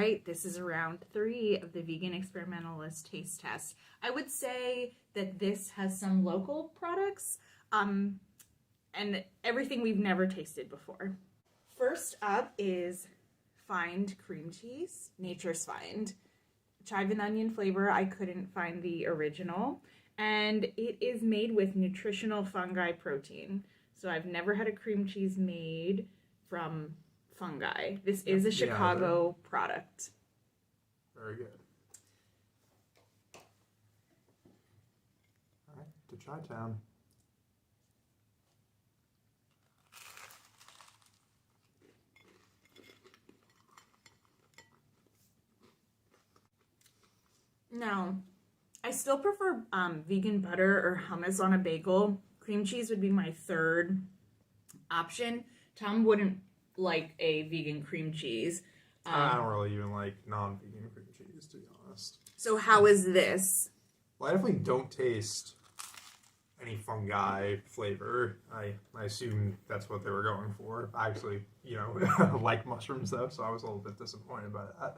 Right, this is round 3 of the Vegan Experimentalist Taste Test. I would say that this has some local products and everything we've never tasted before. First up is Fynd cream cheese, Nature's Fynd. Chive and onion flavor, I couldn't find the original. And it is made with nutritional fungi protein. So I've never had a cream cheese made from fungi. This is a Chicago product. Very good. All right, to Chi-Town. No, I still prefer vegan butter or hummus on a bagel. Cream cheese would be my third option. Tom wouldn't like a vegan cream cheese. I don't really even like non-vegan cream cheese, to be honest. So how is this? Well, I definitely don't taste any fungi flavor. I assume that's what they were going for. I actually, like mushrooms though, so I was a little bit disappointed by that.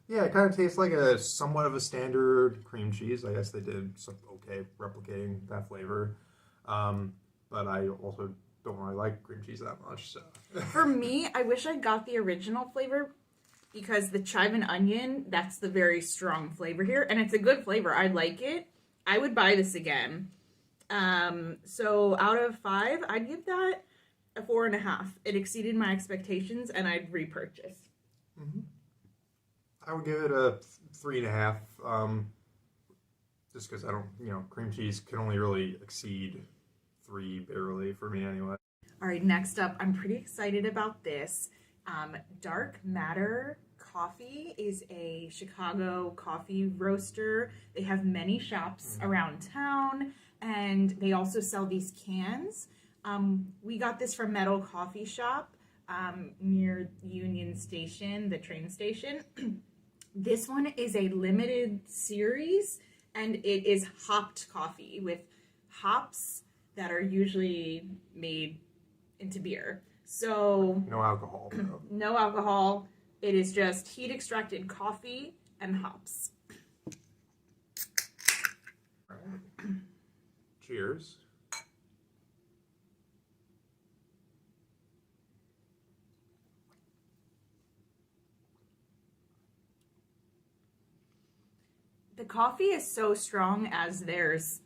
Yeah, it kind of tastes like a somewhat of a standard cream cheese. I guess they did some okay replicating that flavor. But I also don't really like cream cheese that much. So for me, I wish I got the original flavor because the chive and onion, that's the very strong flavor here. And it's a good flavor. I like it. I would buy this again. So out of 5, I'd give that a 4.5. It exceeded my expectations and I'd repurchase. Mm-hmm. I would give it a 3.5. Just because I don't, cream cheese can only really exceed 3 barely for me anyway. All right, next up, I'm pretty excited about this. Dark Matter Coffee is a Chicago coffee roaster. They have many shops around town, and they also sell these cans. We got this from Metal Coffee Shop near Union Station, the train station. This one is a limited series, and it is hopped coffee with hops that are usually made into beer. So no alcohol, though. No alcohol. It is just heat extracted coffee and hops. All right. Cheers. The coffee is so strong as theirs,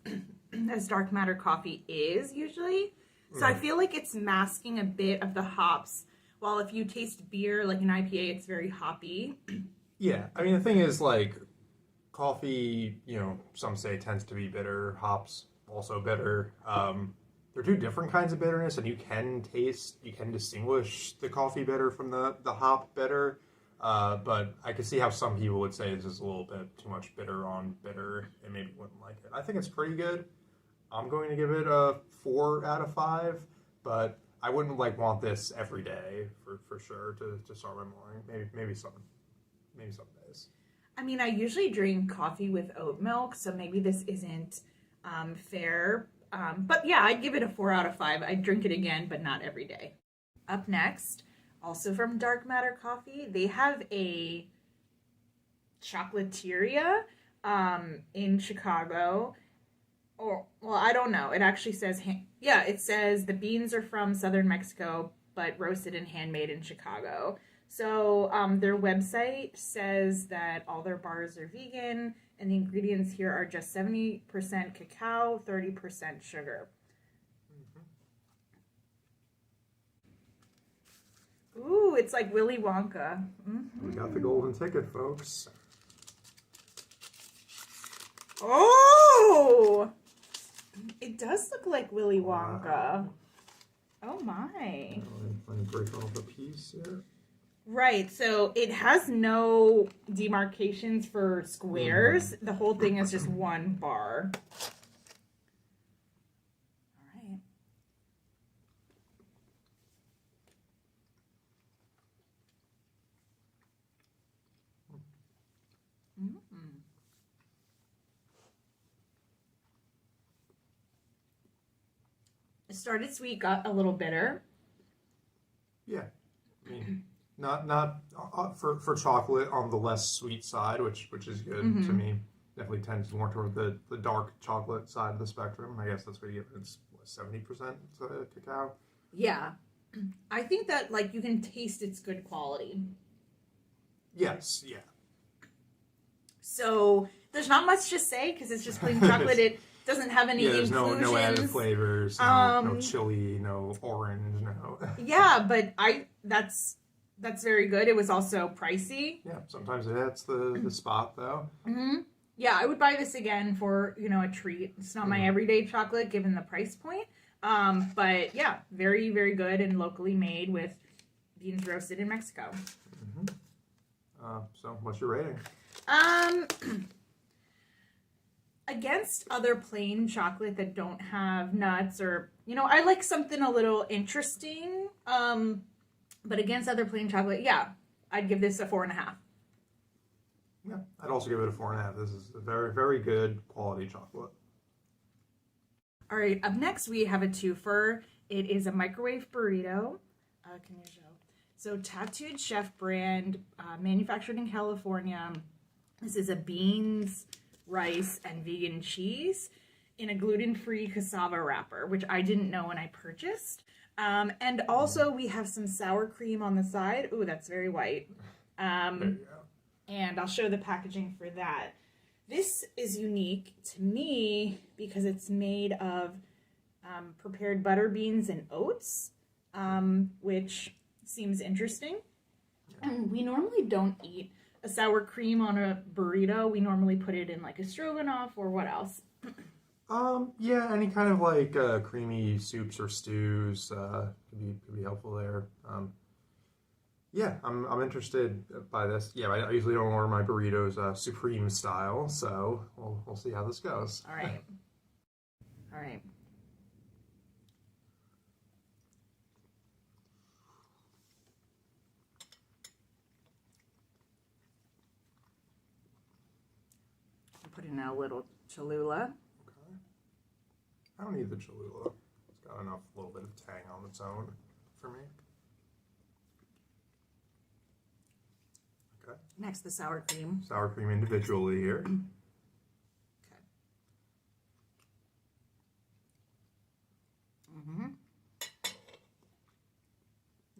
as Dark Matter coffee is usually. So I feel like it's masking a bit of the hops. While if you taste beer, like an IPA, it's very hoppy. Yeah, I mean, the thing is, like, coffee, some say tends to be bitter. Hops, also bitter. They're 2 different kinds of bitterness, and you can distinguish the coffee bitter from the hop bitter. But I can see how some people would say this is a little bit too much bitter on bitter and maybe wouldn't like it. I think it's pretty good. I'm going to give it a 4 out of 5, but I wouldn't want this every day for sure to start my morning. Maybe some days. I mean, I usually drink coffee with oat milk, so maybe this isn't fair. But yeah, I'd give it a 4 out of 5. I'd drink it again, but not every day. Up next, also from Dark Matter Coffee, they have a Chocolateria in Chicago. Well, I don't know. It actually says, it says the beans are from southern Mexico, but roasted and handmade in Chicago. So their website says that all their bars are vegan, and the ingredients here are just 70% cacao, 30% sugar. Ooh, it's like Willy Wonka. We got the golden ticket, folks. Oh! It does look like Willy Wonka. Wow. Oh my. Let me break off a piece here. Right, so it has no demarcations for squares. The whole thing is just one bar. All right. It started sweet, got a little bitter. Yeah. I mean, Not for chocolate on the less sweet side, which is good to me. Definitely tends more toward the dark chocolate side of the spectrum. I guess that's what you get. It's 70% cacao. Yeah. I think that, like, you can taste its good quality. Yes, yeah. So there's not much to say because it's just plain chocolate. It doesn't have any there's inclusions. no added flavors, no chili, no orange, no. Yeah, but that's very good. It was also pricey. Yeah, sometimes it hits the spot though. Yeah, I would buy this again for, a treat. It's not my everyday chocolate given the price point. But yeah, very, very good and locally made with beans roasted in Mexico. So what's your rating? Against other plain chocolate that don't have nuts or, I like something a little interesting. But against other plain chocolate, yeah, I'd give this a 4.5. Yeah, I'd also give it a 4.5. This is a very, very good quality chocolate. All right, up next we have a twofer. It is a microwave burrito. Can you show? So Tattooed Chef brand, manufactured in California. This is a beans, rice, and vegan cheese in a gluten-free cassava wrapper, which I didn't know when I purchased. And also we have some sour cream on the side. Ooh, that's very white. There you go. And I'll show the packaging for that. This is unique to me because it's made of prepared butter beans and oats, which seems interesting. And we normally don't eat a sour cream on a burrito. We normally put it in like a stroganoff or what else? Yeah, any kind of like creamy soups or stews could be helpful there. Yeah, I'm interested by this. Yeah, I usually don't order my burritos supreme style, so we'll see how this goes. All right. All right. I'll put in a little Cholula. Okay. I don't need the Cholula. It's got enough little bit of tang on its own for me. Okay. Next, the sour cream. Sour cream individually here. Okay.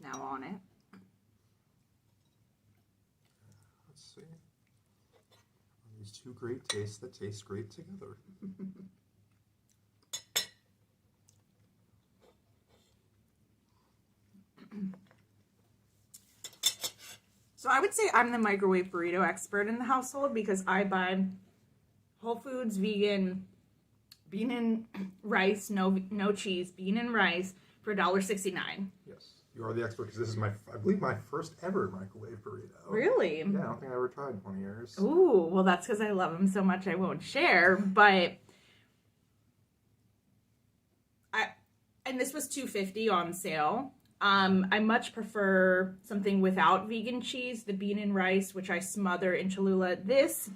Now on it. Let's see. These two great tastes that taste great together. So I would say I'm the microwave burrito expert in the household because I buy Whole Foods vegan bean and rice, no cheese, bean and rice for $1.69. Yes, you are the expert because this is I believe my first ever microwave burrito. Really? Yeah, I don't think I ever tried one of yours. Ooh, well that's because I love them so much I won't share, but and this was $2.50 on sale. I much prefer something without vegan cheese, the bean and rice, which I smother in Cholula. This,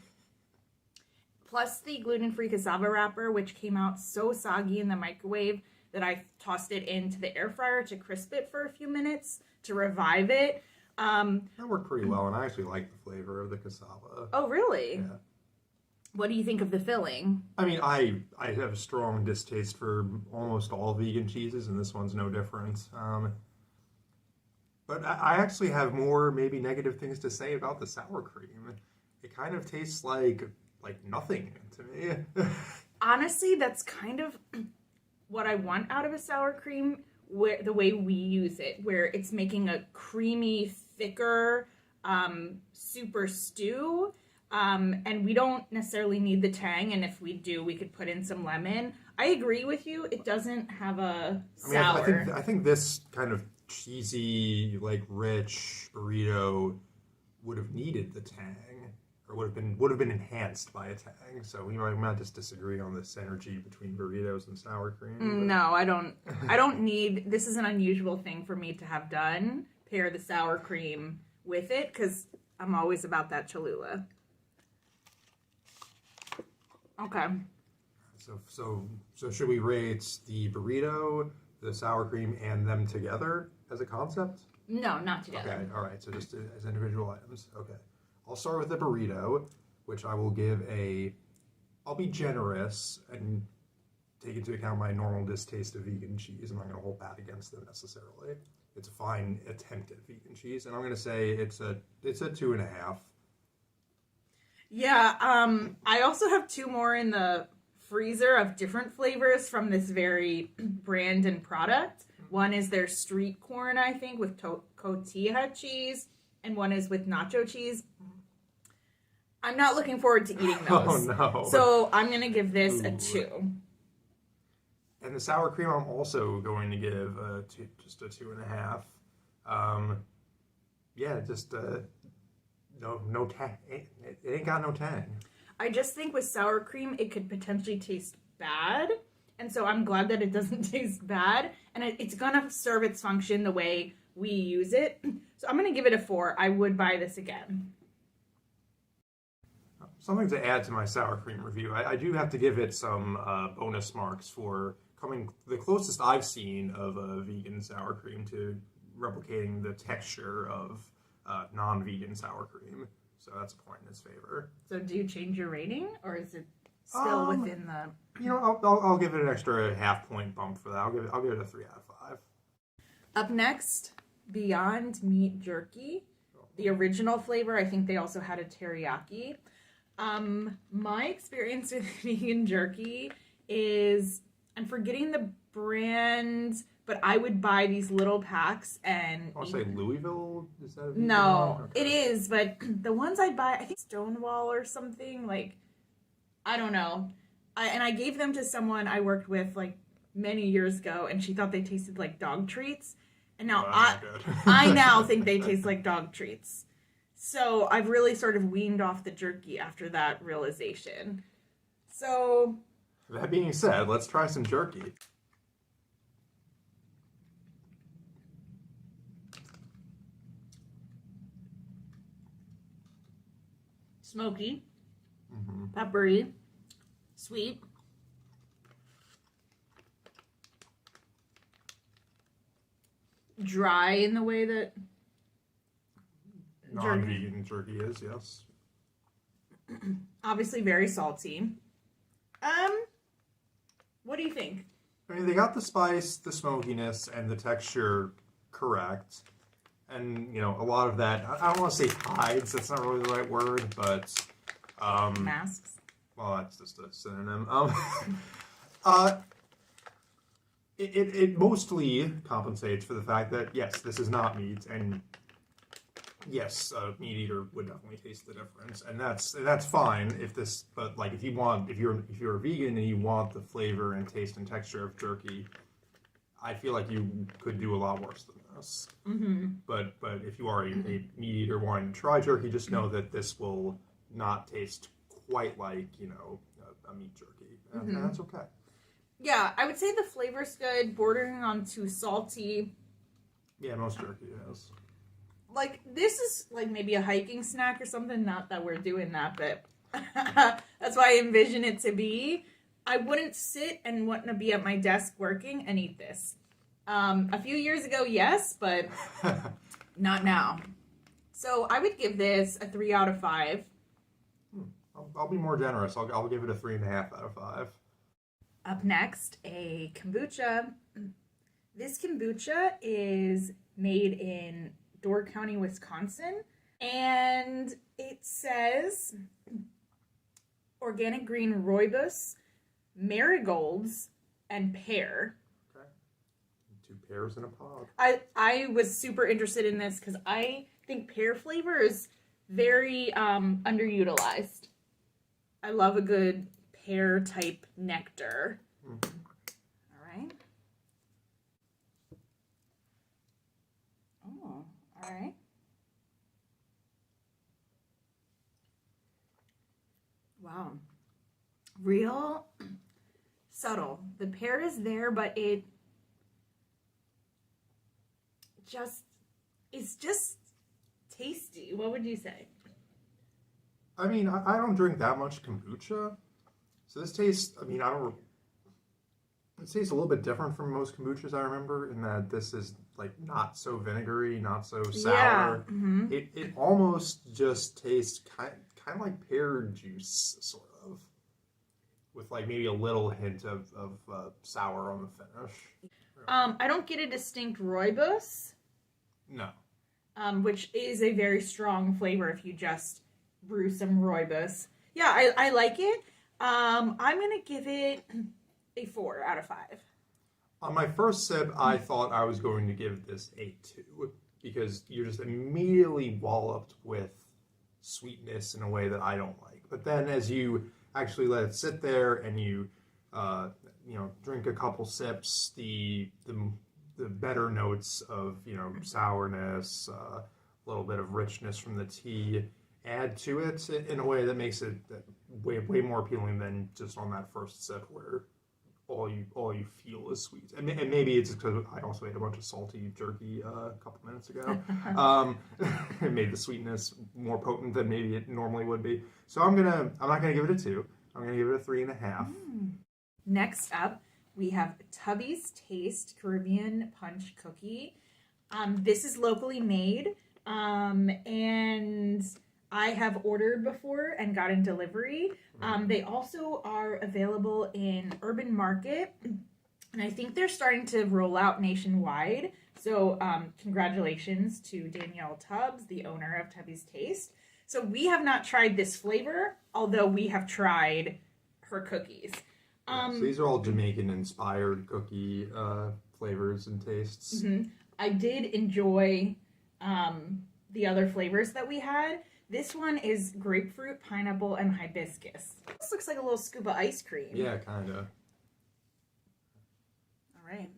plus the gluten-free cassava wrapper, which came out so soggy in the microwave that I tossed it into the air fryer to crisp it for a few minutes to revive it. That worked pretty well, and I actually like the flavor of the cassava. Oh, really? Yeah. What do you think of the filling? I mean, I have a strong distaste for almost all vegan cheeses, and this one's no different. But I actually have more maybe negative things to say about the sour cream. It kind of tastes like nothing to me. Honestly, that's kind of what I want out of a sour cream, where the way we use it, where it's making a creamy, thicker, super stew. And we don't necessarily need the tang, and if we do, we could put in some lemon. I agree with you. It doesn't have a sour. I think this kind of cheesy, rich burrito would have needed the tang, or would have been enhanced by a tang. So we might just disagree on the synergy between burritos and sour cream. No, I don't. I don't need. This is an unusual thing for me to have done. Pair the sour cream with it because I'm always about that Cholula. Okay. So should we rate the burrito the sour cream and them together as a concept? No, not together. Okay, all right. So just as individual items. Okay. I'll start with the burrito, which I will give I'll be generous and take into account my normal distaste of vegan cheese. I'm not going to hold that against them necessarily. It's a fine attempt at vegan cheese, and I'm going to say it's a 2.5. Yeah, I also have 2 more in the freezer of different flavors from this very brand and product. One is their street corn, I think, with cotija cheese, and one is with nacho cheese. I'm not looking forward to eating those. Oh, no. So I'm going to give this a 2. And the sour cream, I'm also going to give just a 2.5. Yeah, just no tang. It ain't got no tang. I just think with sour cream, it could potentially taste bad. And so I'm glad that it doesn't taste bad. And it's going to serve its function the way we use it. So I'm going to give it a 4. I would buy this again. Something to add to my sour cream review. I do have to give it some bonus marks for coming the closest I've seen of a vegan sour cream to replicating the texture of non-vegan sour cream. So that's a point in its favor. So do you change your rating, or is it still within the... You know, I'll give it an extra half-point bump for that. I'll give it a 3 out of 5. Up next, Beyond Meat Jerky. The original flavor, I think they also had a teriyaki. My experience with vegan jerky is, I'm forgetting the brand, but I would buy these little packs and... I want to say Louisville? Is that a vegan No, one? Okay. it is, but the ones I buy, I think Stonewall or something, like, I don't know. And I gave them to someone I worked with, like, many years ago, and she thought they tasted like dog treats. And now I now think they taste like dog treats. So I've really sort of weaned off the jerky after that realization. So... That being said, let's try some jerky. Smoky, peppery, sweet. Dry in the way that non-vegan jerky is, yes. Obviously very salty. What do you think? I mean, they got the spice, the smokiness, and the texture correct. And, you know, a lot of that, I don't want to say hides, that's not really the right word, but... Masks? Well, that's just a synonym. It mostly compensates for the fact that, yes, this is not meat, and yes, a meat eater would definitely taste the difference, and that's fine if this. But like, if you're a vegan and you want the flavor and taste and texture of jerky, I feel like you could do a lot worse than this. Mm-hmm. But if you are a meat eater wanting to try jerky, just know that this will not taste quite like a meat jerky, and that's okay. Yeah, I would say the flavor's good, bordering on too salty. Yeah, most jerky is. Like, this is like maybe a hiking snack or something. Not that we're doing that, but that's why I envision it to be. I wouldn't sit and want to be at my desk working and eat this. A few years ago, yes, but not now. So I would give this a 3 out of 5. I'll be more generous. I'll give it a 3.5 out of 5. Up next, a kombucha. This kombucha is made in Door County, Wisconsin, and it says organic green rooibos, marigolds, and pear. Okay. 2 pears in a pod. I was super interested in this because I think pear flavor is very underutilized. I love a good pear type nectar. Mm-hmm. All right. Oh, all right. Wow. Real subtle. The pear is there, but it's just tasty. What would you say? I mean, I don't drink that much kombucha, so this tastes. I mean, It tastes a little bit different from most kombuchas I remember in that this is like not so vinegary, not so sour. Yeah. Mm-hmm. It almost just tastes kind of like pear juice, sort of, with like maybe a little hint of sour on the finish. I don't get a distinct rooibos. No. Which is a very strong flavor if you just brew some rooibos. Yeah, I like it. I'm gonna give it a 4 out of 5. On my first sip, I thought I was going to give this a 2 because you're just immediately walloped with sweetness in a way that I don't like. But then as you actually let it sit there and you drink a couple sips, the better notes of sourness, a little bit of richness from the tea add to it in a way that makes it way more appealing than just on that first sip where all you feel is sweet. And maybe it's because I also ate a bunch of salty jerky a couple minutes ago. It made the sweetness more potent than maybe it normally would be. So I'm not gonna give it a 2. I'm gonna give it a 3.5. Next up, we have Tubbys Taste Caribbean Punch Cookie. This is locally made, and I have ordered before and gotten delivery. They also are available in Urban Market, and I think they're starting to roll out nationwide. So congratulations to Danielle Tubbs, the owner of Tubbys Taste. So we have not tried this flavor, although we have tried her cookies. So these are all Jamaican-inspired cookie flavors and tastes. Mm-hmm. I did enjoy the other flavors that we had. This one is grapefruit, pineapple, and hibiscus. This looks like a little scoop of ice cream. Yeah, kind of. All right.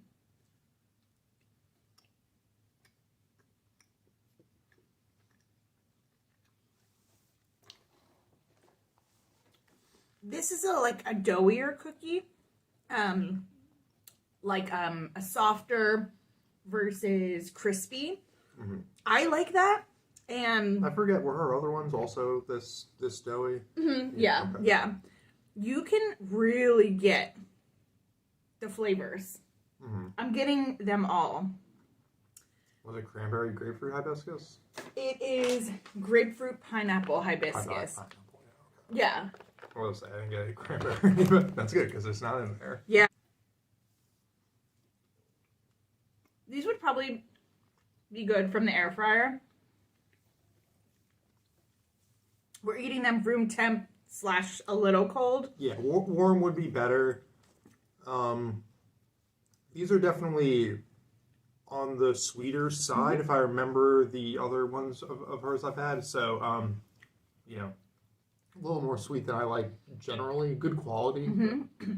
This is a doughier cookie, a softer versus crispy. Mm-hmm. I like that, and I forget, were her other ones also this doughy? Mm-hmm. Yeah, okay. Yeah. You can really get the flavors. Mm-hmm. I'm getting them all. Was it cranberry, grapefruit, hibiscus? It is grapefruit, pineapple, hibiscus. Pineapple, yeah. I was saying, I didn't get any cranberry, but that's good because it's not in there. Yeah. These would probably be good from the air fryer. We're eating them room temp / a little cold. Yeah, warm would be better. These are definitely on the sweeter side, if I remember the other ones of hers I've had. So, a little more sweet than I like generally. Good quality. Mm-hmm.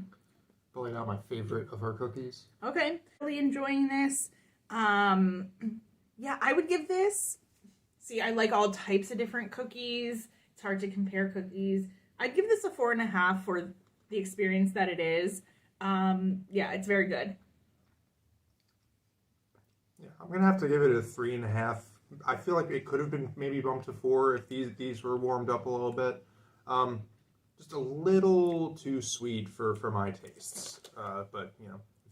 Probably not my favorite of her cookies. Okay. Really enjoying this. Yeah, I would give this. See, I like all types of different cookies. It's hard to compare cookies. I'd give this a 4.5 for the experience that it is. Yeah, it's very good. Yeah, I'm gonna have to give it a 3.5. I feel like it could have been maybe bumped to 4 if these were warmed up a little bit. Just a little too sweet for my tastes. But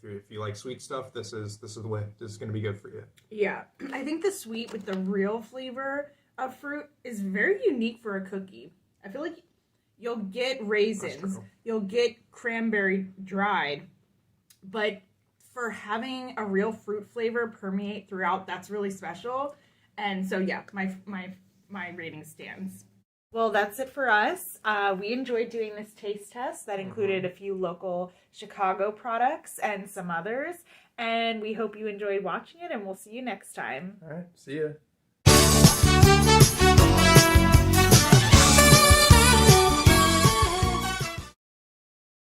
if you like sweet stuff, this is the way. This is gonna be good for you. Yeah, I think the sweet with the real flavor of fruit is very unique for a cookie. I feel like you'll get raisins, you'll get cranberry dried, but for having a real fruit flavor permeate throughout, that's really special. And so yeah, my rating stands. Well, that's it for us. We enjoyed doing this taste test that included a few local Chicago products and some others. And we hope you enjoyed watching it, and we'll see you next time. All right, see ya.